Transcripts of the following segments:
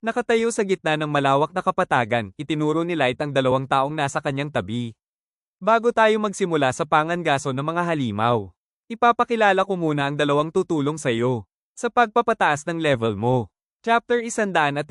Nakatayo sa gitna ng malawak na kapatagan, itinuro ni Light ang dalawang taong nasa kanyang tabi. Bago tayo magsimula sa pangangaso ng mga halimaw, ipapakilala ko muna ang dalawang tutulong sa iyo sa pagpapataas ng level mo. Chapter 150,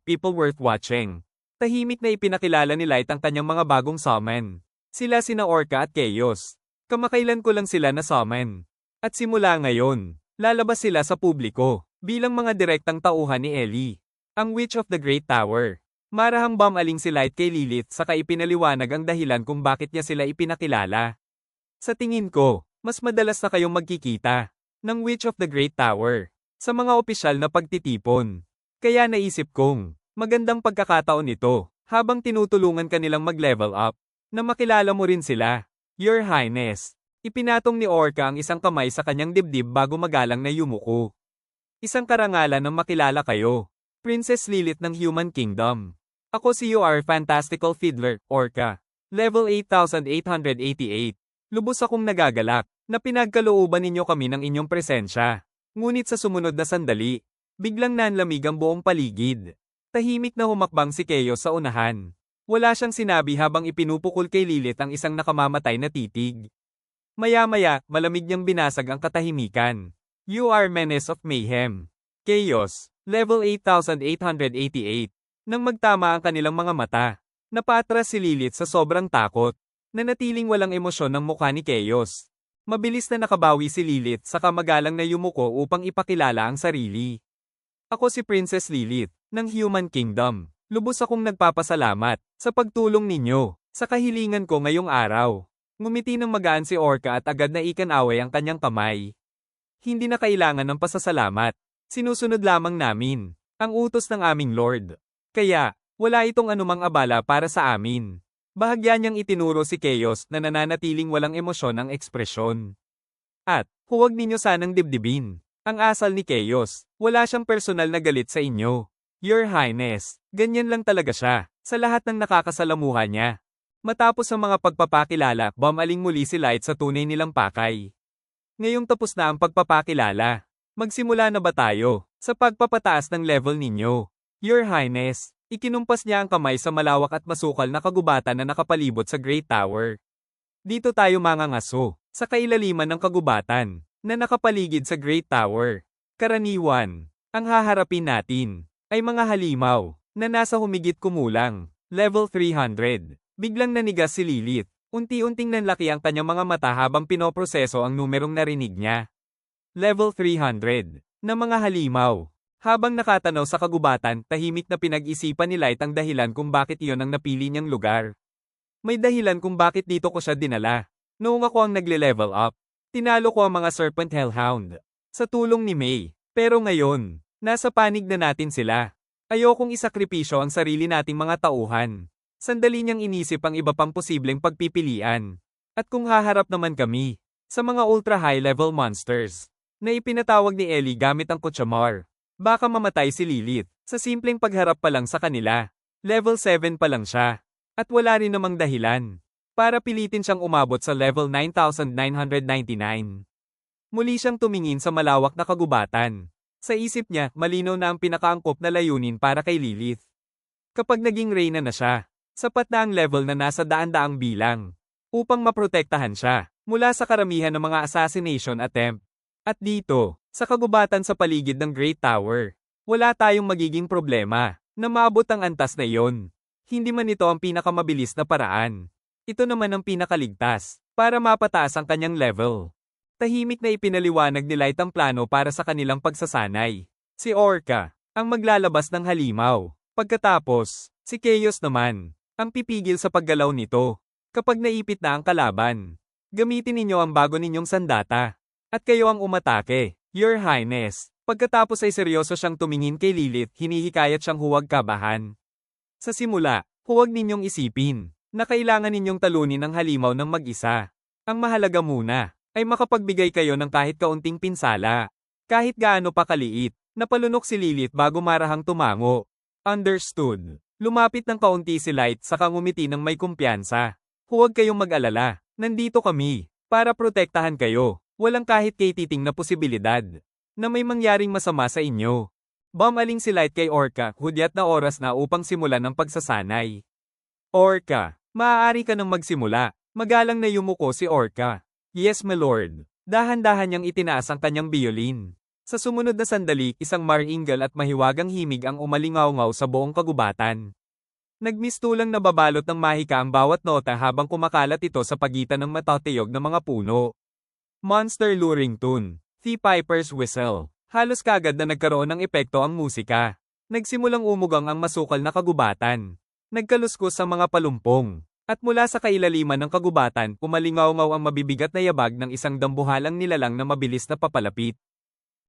People Worth Watching. Tahimik na ipinakilala ni Light ang kanyang mga bagong summon. Sila sina Orca at Chaos. Kamakailan ko lang sila na summon. At simula ngayon, lalabas sila sa publiko bilang mga direktang tauhan ni Ellie, ang Witch of the Great Tower. Marahang bumaling si Light kay Lilith saka ipinaliwanag ang dahilan kung bakit niya sila ipinakilala. Sa tingin ko, mas madalas na kayong magkikita ng Witch of the Great Tower sa mga opisyal na pagtitipon. Kaya naisip kong, magandang pagkakataon ito, habang tinutulungan kanilang mag-level up, na makilala mo rin sila. Your Highness. Ipinatong ni Orca ang isang kamay sa kanyang dibdib bago magalang na yumuko. Isang karangalan ng makilala kayo. Princess Lilith ng Human Kingdom. Ako si UR Fantastical Fiddler, Orca. Level 8,888. Lubos akong nagagalak, na pinagkalooban ninyo kami ng inyong presensya. Ngunit sa sumunod na sandali, biglang nanlamig ang buong paligid. Tahimik na humakbang si Chaos sa unahan. Wala siyang sinabi habang ipinupukol kay Lilith ang isang nakamamatay na titig. Maya-maya, malamig niyang binasag ang katahimikan. You are Menace of Mayhem. Chaos, level 8,888. Nang magtama ang kanilang mga mata, napatras si Lilith sa sobrang takot. Nanatiling walang emosyon ng mukha ni Chaos. Mabilis na nakabawi si Lilith saka magalang na yumuko upang ipakilala ang sarili. Ako si Princess Lilith, ng Human Kingdom. Lubos akong nagpapasalamat sa pagtulong ninyo sa kahilingan ko ngayong araw. Ngumiti ng magaan si Orca at agad na ikanaway ang kanyang kamay. Hindi na kailangan ng pasasalamat. Sinusunod lamang namin ang utos ng aming Lord. Kaya, wala itong anumang abala para sa amin. Bahagya niyang itinuro si Chaos na nananatiling walang emosyon ang ekspresyon. At, huwag ninyo sanang dibdibin ang asal ni Chaos. Wala siyang personal na galit sa inyo. Your Highness, ganyan lang talaga siya sa lahat ng nakakasalamuha niya. Matapos ang mga pagpapakilala, bumaling muli si Light sa tunay nilang pakay. Ngayong tapos na ang pagpapakilala, magsimula na ba tayo sa pagpapataas ng level ninyo? Your Highness, ikinumpas niya ang kamay sa malawak at masukal na kagubatan na nakapalibot sa Great Tower. Dito tayo mangangaso sa kailaliman ng kagubatan na nakapaligid sa Great Tower. Karaniwan, ang haharapin natin ay mga halimaw na nasa humigit kumulang level 300. Biglang nanigas si Lilith. Unti-unting nanlaki ang kanyang mga mata habang pinoproseso ang numerong narinig niya. Level 300 na mga halimaw. Habang nakatanaw sa kagubatan, tahimik na pinag-isipan ni Light ang dahilan kung bakit iyon ang napili niyang lugar. May dahilan kung bakit dito ko siya dinala. Noong ako ang nagle-level up, tinalo ko ang mga Serpent Hellhound sa tulong ni May. Pero ngayon, nasa panig na natin sila. Ayokong isakripisyo ang sarili nating mga tauhan. Sandali niyang inisip ang iba pang posibleng pagpipilian. At kung haharap naman kami sa mga ultra high level monsters na ipinatawag ni Ellie gamit ang Kutchamar, baka mamatay si Lilith sa simpleng pagharap pa lang sa kanila. Level 7 pa lang siya. At wala rin namang dahilan para pilitin siyang umabot sa level 9,999. Muli siyang tumingin sa malawak na kagubatan. Sa isip niya, malinaw na ang pinakaangkop na layunin para kay Lilith. Kapag naging reyna na siya, sapat na ang level na nasa daan-daang bilang upang maprotektahan siya mula sa karamihan ng mga assassination attempt. At dito, sa kagubatan sa paligid ng Great Tower, wala tayong magiging problema na maabot ang antas na iyon. Hindi man ito ang pinakamabilis na paraan. Ito naman ang pinakaligtas para mapataas ang kanyang level. Tahimik na ipinaliwanag ni Light ang plano para sa kanilang pagsasanay. Si Orca ang maglalabas ng halimaw. Pagkatapos, si Chaos naman ang pipigil sa paggalaw nito. Kapag naipit na ang kalaban, gamitin ninyo ang bago ninyong sandata. At kayo ang umatake, Your Highness. Pagkatapos ay seryoso siyang tumingin kay Lilith, hinihikayat siyang huwag kabahan. Sa simula, huwag ninyong isipin na kailangan ninyong talunin ang halimaw ng mag-isa. Ang mahalaga muna ay makapagbigay kayo ng kahit kaunting pinsala. Kahit gaano pa kaliit, napalunok si Lilith bago marahang tumango. Understood. Lumapit ng kaunti si Light saka ngumiti ng may kumpiyansa. Huwag kayong mag-alala, nandito kami para protektahan kayo. Walang kahit kay titing na posibilidad na may mangyaring masama sa inyo. Bumaling si Light kay Orca, hudyat na oras na upang simulan ang pagsasanay. Orca, maaari ka nang magsimula. Magalang na yumuko si Orca. Yes, my lord. Dahan-dahan niyang itinaas ang kanyang biolin. Sa sumunod na sandali, isang maringal at mahiwagang himig ang umalingaw-ngaw sa buong kagubatan. Nagmistulang nababalot ng mahika ang bawat nota habang kumakalat ito sa pagitan ng matatiyog na mga puno. Monster luring tune. The Piper's Whistle. Halos kagad na nagkaroon ng epekto ang musika. Nagsimulang umugang ang masukal na kagubatan. Nagkaluskos sa mga palumpong. At mula sa kailaliman ng kagubatan, umalingaw-ngaw ang mabibigat na yabag ng isang dambuhalang nilalang na mabilis na papalapit.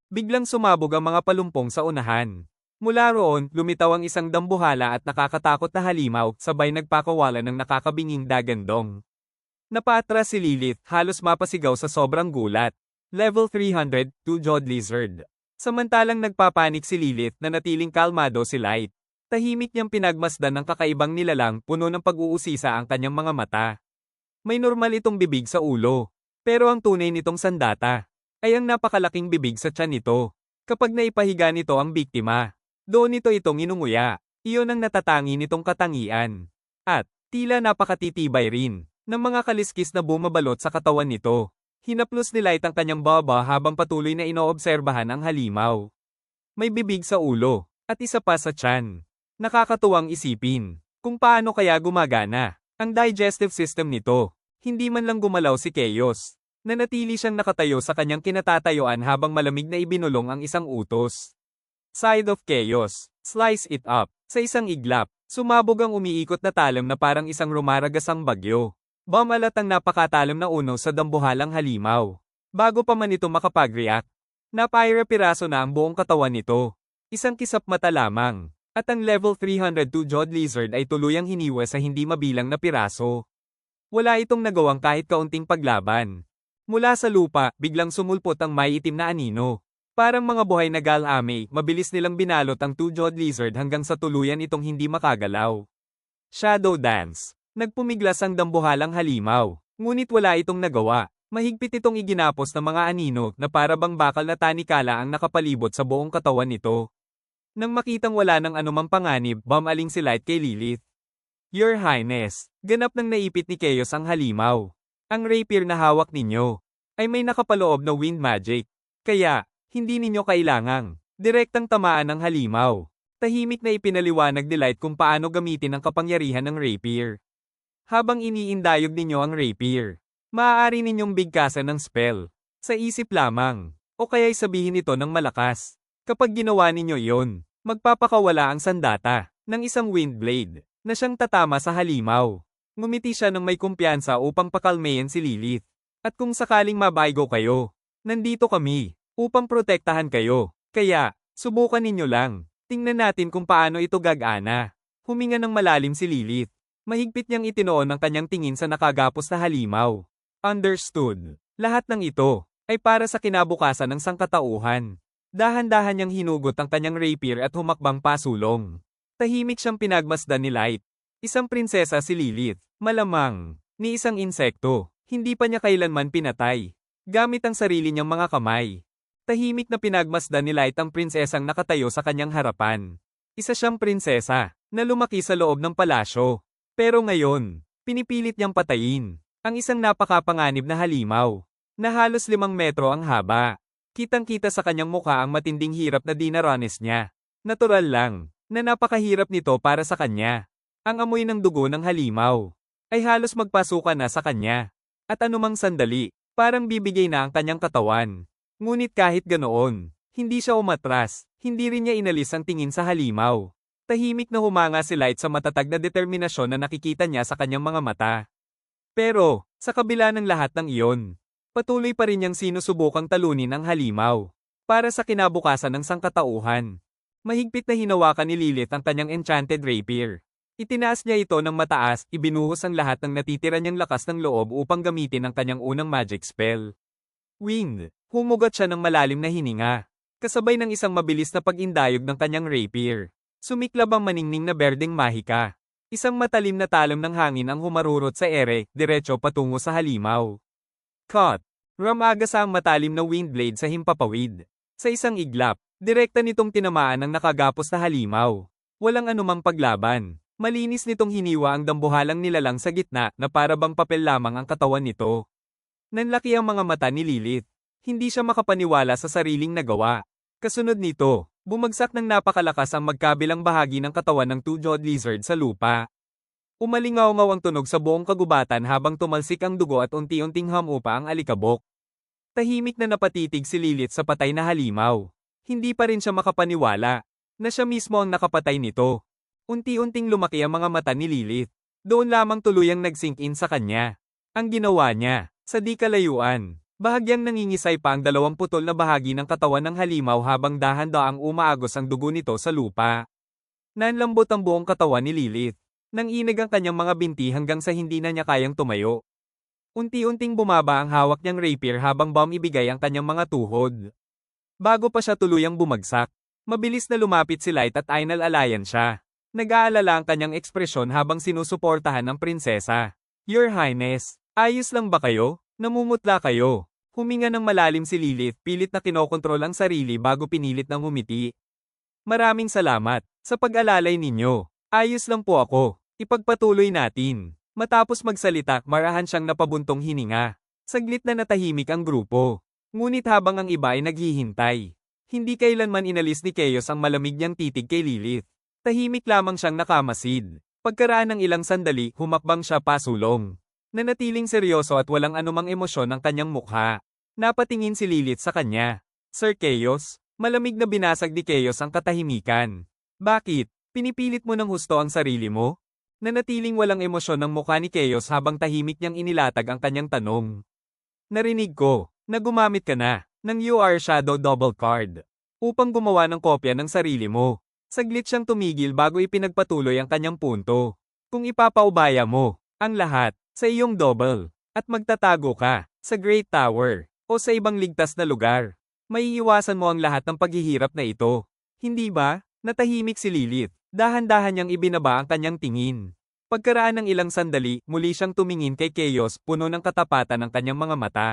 Biglang sumabog ang mga palumpong sa unahan. Mula roon, lumitaw ang isang dambuhala at nakakatakot na halimaw, sabay nagpakawala ng nakakabinging dagandong. Napaatras si Lilith, halos mapasigaw sa sobrang gulat. Level 300, Two-Jawed Lizard. Samantalang nagpapanik si Lilith na natiling kalmado si Light. Tahimik niyang pinagmasdan ng kakaibang nilalang, puno ng pag-uusisa ang kanyang mga mata. May normal itong bibig sa ulo. Pero ang tunay nitong sandata ay ang napakalaking bibig sa tiyan nito. Kapag naipahiga nito ang biktima, doon nito itong inunguya. Iyon ang natatangi nitong katangian. At, tila napakatitibay rin, ng mga kaliskis na bumabalot sa katawan nito. Hinaplos ni Light ang kanyang baba habang patuloy na inoobserbahan ang halimaw. May bibig sa ulo, at isa pa sa tiyan. Nakakatuwang isipin, kung paano kaya gumagana ang digestive system nito. Hindi man lang gumalaw si Chaos. Nanatili siyang nakatayo sa kanyang kinatatayuan habang malamig na ibinulong ang isang utos. Side of Chaos, slice it up. Sa isang iglap, sumabog ang umiikot na talam na parang isang rumaragasang bagyo. Bumalat ang napakatalam na uno sa dambuhalang halimaw. Bago pa man ito makapag-react, napaira-piraso na ang buong katawan nito. Isang kisap mata lamang. At ang level 300 Two-Jawed Lizard ay tuluyang hiniwa sa hindi mabilang na piraso. Wala itong nagawang kahit kaunting paglaban. Mula sa lupa, biglang sumulpot ang may itim na anino. Parang mga buhay na galame, mabilis nilang binalot ang Two-Jawed Lizard hanggang sa tuluyan itong hindi makagalaw. Shadow Dance. Nagpumiglas ang dambuhalang halimaw. Ngunit wala itong nagawa. Mahigpit itong iginapos ng mga anino na para bang bakal na tanikala ang nakapalibot sa buong katawan nito. Nang makitang wala ng anumang panganib, bumaling si Light kay Lilith. Your Highness, ganap nang naipit ni Chaos ang halimaw. Ang rapier na hawak ninyo ay may nakapaloob na wind magic. Kaya, hindi ninyo kailangang direktang tamaan ng halimaw. Tahimik na ipinaliwanag ni Light kung paano gamitin ang kapangyarihan ng rapier. Habang iniindayog ninyo ang rapier, maaari ninyong bigkasan ng spell. Sa isip lamang, o kaya'y sabihin ito ng malakas. Kapag ginawa ninyo iyon, magpapakawala ang sandata ng isang wind blade na siyang tatama sa halimaw. Ngumiti siya ng may kumpiyansa upang pakalmayan si Lilith. At kung sakaling mabaigo kayo, nandito kami upang protektahan kayo. Kaya, subukan ninyo lang. Tingnan natin kung paano ito gagana. Huminga ng malalim si Lilith. Mahigpit niyang itinoon ang kanyang tingin sa nakagapos na halimaw. Understood. Lahat ng ito ay para sa kinabukasan ng sangkatauhan. Dahan-dahan niyang hinugot ang kanyang rapier at humakbang pasulong. Tahimik siyang pinagmasdan ni Light. Isang prinsesa si Lilith, malamang, ni isang insekto. Hindi pa niya kailanman pinatay. Gamit ang sarili niyang mga kamay. Tahimik na pinagmasdan ni Light ang prinsesang nakatayo sa kanyang harapan. Isa siyang prinsesa na lumaki sa loob ng palasyo. Pero ngayon, pinipilit niyang patayin ang isang napakapanganib na halimaw na halos 5 metro ang haba. Kitang-kita sa kanyang mukha ang matinding hirap na dinaranas niya. Natural lang na napakahirap nito para sa kanya. Ang amoy ng dugo ng halimaw ay halos magpasukan na sa kanya. At anumang sandali, parang bibigay na ang kanyang katawan. Ngunit kahit ganoon, hindi siya umatras, hindi rin niya inalis ang tingin sa halimaw. Tahimik na humanga si Light sa matatag na determinasyon na nakikita niya sa kanyang mga mata. Pero, sa kabila ng lahat ng iyon, patuloy pa rin niyang sinusubukang talunin ang halimaw. Para sa kinabukasan ng sangkatauhan. Mahigpit na hinawakan ni Lilith ang kanyang enchanted rapier. Itinaas niya ito ng mataas, ibinuhos ang lahat ng natitira niyang lakas ng loob upang gamitin ang kanyang unang magic spell. Wind. Humugot siya ng malalim na hininga. Kasabay ng isang mabilis na pag-indayog ng kanyang rapier. Sumiklab ang maningning na berdeng mahika. Isang matalim na talam ng hangin ang humarurot sa ere, diretso patungo sa halimaw. Cut. Ramagasa ang matalim na wind blade sa himpapawid. Sa isang iglap, Direkta nitong tinamaan ang nakagapos na halimaw. Walang anumang paglaban. Malinis nitong hiniwa ang dambuhalang nilalang sa gitna na para bang papel lamang ang katawan nito. Nanlaki ang mga mata ni Lilith. Hindi siya makapaniwala sa sariling nagawa. Kasunod nito, bumagsak ng napakalakas ang magkabilang bahagi ng katawan ng two-jawed lizard sa lupa. Umalingaw-ngaw ang tunog sa buong kagubatan habang tumalsik ang dugo at unti-unting hamupa ang alikabok. Tahimik na napatitig si Lilith sa patay na halimaw. Hindi pa rin siya makapaniwala na siya mismo ang nakapatay nito. Unti-unting lumaki ang mga mata ni Lilith. Doon lamang tuluyang nag-sink in sa kanya. Ang ginawa niya, sa di kalayuan, bahagyang nangingisay pa ang 20 putol na bahagi ng katawan ng halimaw habang dahan-daang umaagos ang dugo nito sa lupa. Nanlambot ang buong katawan ni Lilith. Nanginig ang kanyang mga binti hanggang sa hindi na niya kayang tumayo. Unti-unting bumaba ang hawak niyang rapier habang ibigay ang kanyang mga tuhod. Bago pa siya tuluyang bumagsak, mabilis na lumapit si Light at inalalayan siya. Nag-aalala ang kanyang ekspresyon habang sinusuportahan ng prinsesa. Your Highness, ayos lang ba kayo? Namumutla kayo. Huminga ng malalim si Lilith, pilit na kinokontrol ang sarili bago pinilit ng humiti. Maraming salamat sa pag-alalay ninyo. Ayos lang po ako. Ipagpatuloy natin. Matapos magsalita, marahan siyang napabuntong hininga. Saglit na natahimik ang grupo. Ngunit habang ang iba ay naghihintay, hindi kailanman inalis ni Chaos ang malamig niyang titig kay Lilith. Tahimik lamang siyang nakamasid. Pagkaraan ng ilang sandali, humakbang siya pasulong. Nanatiling seryoso at walang anumang emosyon ang kanyang mukha. Napatingin si Lilith sa kanya. Sir Chaos, malamig na binasag ni Chaos ang katahimikan. Bakit? Pinipilit mo ng husto ang sarili mo? Nanatiling walang emosyon ng mukha ni Chaos habang tahimik niyang inilatag ang kanyang tanong. Narinig ko na gumamit ka na ng UR Shadow Double Card upang gumawa ng kopya ng sarili mo. Saglit siyang tumigil bago ipinagpatuloy ang kanyang punto. Kung ipapaubaya mo ang lahat sa iyong double at magtatago ka sa Great Tower o sa ibang ligtas na lugar, maiiwasan mo ang lahat ng paghihirap na ito. Hindi ba? Natahimik si Lilith. Dahan-dahan niyang ibinaba ang kanyang tingin. Pagkaraan ng ilang sandali, muli siyang tumingin kay Chaos, puno ng katapatan ng kanyang mga mata.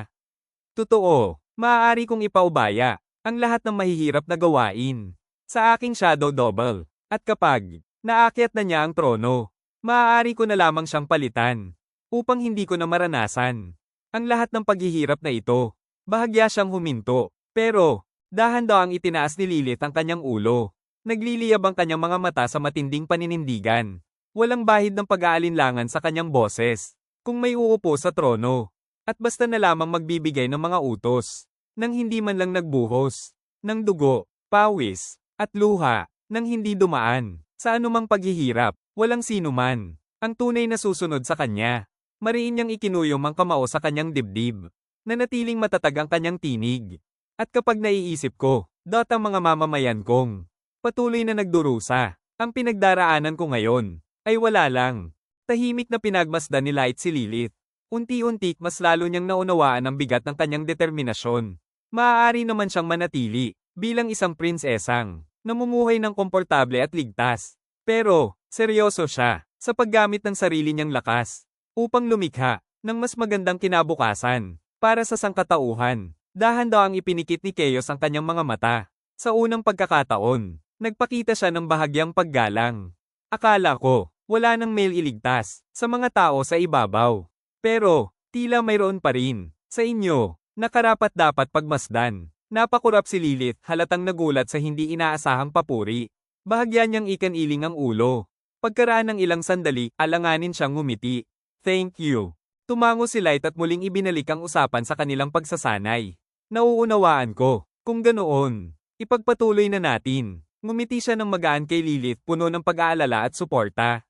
Totoo, maaari kong ipaubaya ang lahat ng mahihirap na gawain sa aking shadow double. At kapag naakyat na niya ang trono, maaari ko na lamang siyang palitan upang hindi ko na maranasan ang lahat ng paghihirap na ito. Bahagya siyang huminto, pero dahan-daang itinaas ni Lilith ang kanyang ulo. Nagliliyab ang kanyang mga mata sa matinding paninindigan. Walang bahid ng pag-aalinlangan sa kanyang boses. Kung may uupo sa trono, at basta na lamang magbibigay ng mga utos, nang hindi man lang nagbuhos, ng dugo, pawis, at luha, nang hindi dumaan, sa anumang paghihirap, walang sino man, ang tunay na susunod sa kanya. Mariin niyang ikinuyom ang kamao sa kanyang dibdib. Nanatiling matatag ang kanyang tinig. At kapag naiisip ko, ang mga mamamayan kong patuloy na nagdurusa. Ang pinagdaraanan ko ngayon ay wala lang. Tahimik na pinagmasdan ni Light si Lilith. Unti-unti mas lalo niyang naunawaan ang bigat ng kanyang determinasyon. Maaari naman siyang manatili bilang isang prinsesang namumuhay ng komportable at ligtas. Pero, seryoso siya sa paggamit ng sarili niyang lakas upang lumikha ng mas magandang kinabukasan para sa sangkatauhan. Dahan-daang ipinikit ni Chaos ang kanyang mga mata. Sa unang pagkakataon, nagpakita siya ng bahagyang paggalang. Akala ko, wala nang mailigtas sa mga tao sa ibabaw. Pero, tila mayroon pa rin. Sa inyo, nakarapat-dapat pagmasdan. Napakurap si Lilith, halatang nagulat sa hindi inaasahang papuri. Bahagya niyang ikaniling ang ulo. Pagkaraan ng ilang sandali, alanganin siyang ngumiti. Thank you. Tumango si Light at muling ibinalik ang usapan sa kanilang pagsasanay. Nauunawaan ko. Kung ganoon, ipagpatuloy na natin. Ngumiti siya ng magaan kay Lilith, puno ng pag-aalala at suporta.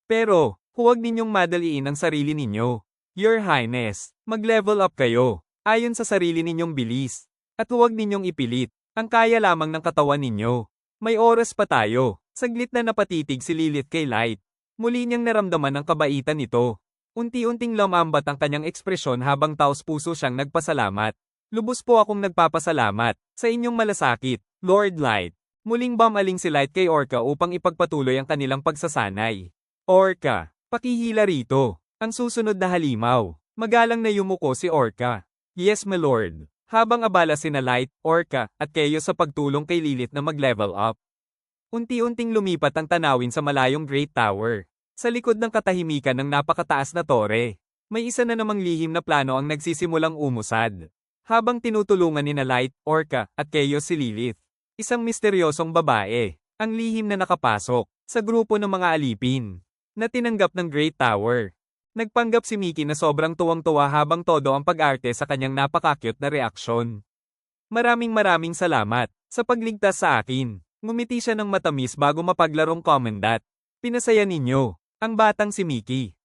Pero, huwag ninyong madaliin ang sarili ninyo. Your Highness, mag-level up kayo, ayon sa sarili ninyong bilis. At huwag ninyong ipilit ang kaya lamang ng katawan ninyo. May oras pa tayo. Saglit na napatitig si Lilith kay Light. Muli niyang naramdaman ang kabaitan nito. Unti-unting lumambat ang kanyang ekspresyon habang taos-puso siyang nagpasalamat. Lubos po akong nagpapasalamat sa inyong malasakit, Lord Light. Muling bumaling si Light kay Orca upang ipagpatuloy ang kanilang pagsasanay. Orca, pakihila rito. Ang susunod na halimaw. Magalang na yumuko si Orca. Yes, my lord. Habang abala sina Light, Orca, at Kayo sa pagtulong kay Lilith na mag-level up. Unti-unting lumipat ang tanawin sa malayong Great Tower. Sa likod ng katahimikan ng napakataas na tore, may isa na namang lihim na plano ang nagsisimulang umusad. Habang tinutulungan ni Light, Orca, at Kayo si Lilith, isang misteryosong babae, ang lihim na nakapasok sa grupo ng mga alipin na tinanggap ng Great Tower. Nagpanggap si Mickey na sobrang tuwang-tuwa habang todo ang pag-arte sa kanyang napaka-cute na reaksyon. Maraming salamat sa pagligtas sa akin. Ngumiti siya ng matamis bago mapaglarong Commandant. Pinasaya ninyo ang batang si Mickey.